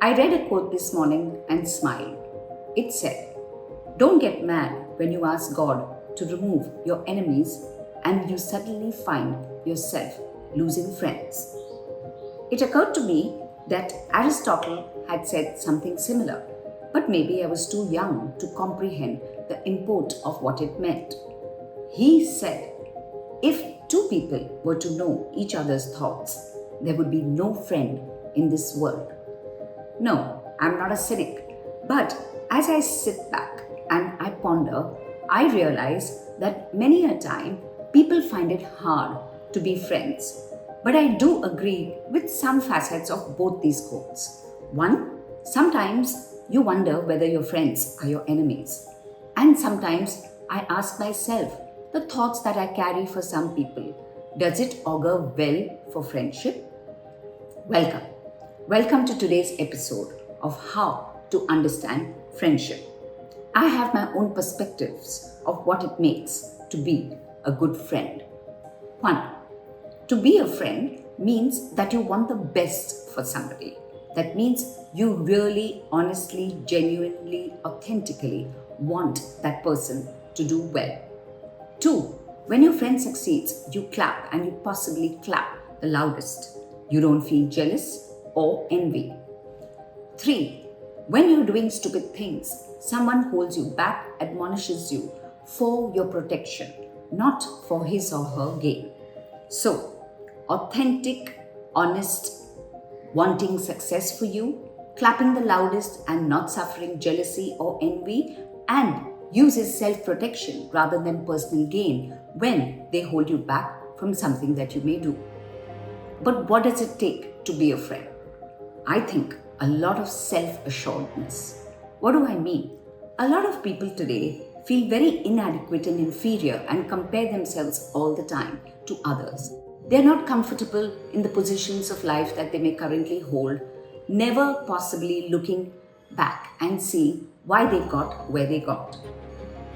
I read a quote this morning and smiled. It said, "Don't get mad when you ask God to remove your enemies and you suddenly find yourself losing friends." It occurred to me that Aristotle had said something similar, but maybe I was too young to comprehend the import of what it meant. He said, if two people were to know each other's thoughts, there would be no friend in this world. No, I'm not a cynic, but as I sit back and I ponder, I realize that many a time people find it hard to be friends. But I do agree with some facets of both these quotes. One, sometimes you wonder whether your friends are your enemies. And sometimes I ask myself, the thoughts that I carry for some people, does it augur well for friendship? Welcome. Welcome to today's episode of How to Understand Friendship. I have my own perspectives of what it makes to be a good friend. 1. To be a friend means that you want the best for somebody. That means you really, honestly, genuinely, authentically want that person to do well. 2. When your friend succeeds, you clap, and you possibly clap the loudest. You don't feel jealous or envy. 3. When you're doing stupid things, someone holds you back, admonishes you for your protection, not for his or her gain. So, authentic, honest, wanting success for you, clapping the loudest and not suffering jealousy or envy, and uses self-protection rather than personal gain when they hold you back from something that you may do. But what does it take to be a friend? I think a lot of self-assuredness. What do I mean? A lot of people today feel very inadequate and inferior and compare themselves all the time to others. They're not comfortable in the positions of life that they may currently hold, never possibly looking back and see why they got where they got.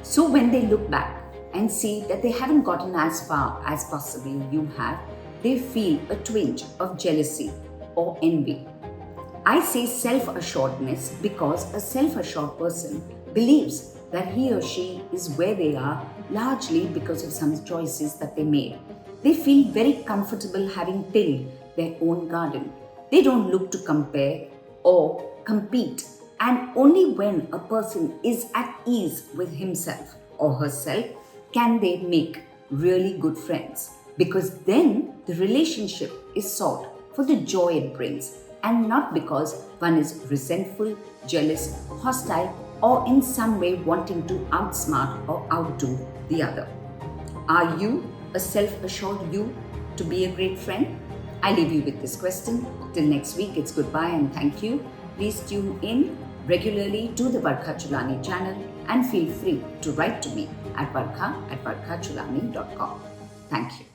So when they look back and see that they haven't gotten as far as possibly you have, they feel a twinge of jealousy or envy. I say self-assuredness because a self-assured person believes that he or she is where they are largely because of some choices that they made. They feel very comfortable having tilled their own garden. They don't look to compare or compete. And only when a person is at ease with himself or herself can they make really good friends. Because then the relationship is sought for the joy it brings and not because one is resentful, jealous, hostile, or in some way wanting to outsmart or outdo the other. Are you a self-assured you to be a great friend? I leave you with this question. Till next week, it's goodbye and thank you. Please tune in regularly to the Barkha Chulani channel and feel free to write to me at barkha@barkhachulani.com. Thank you.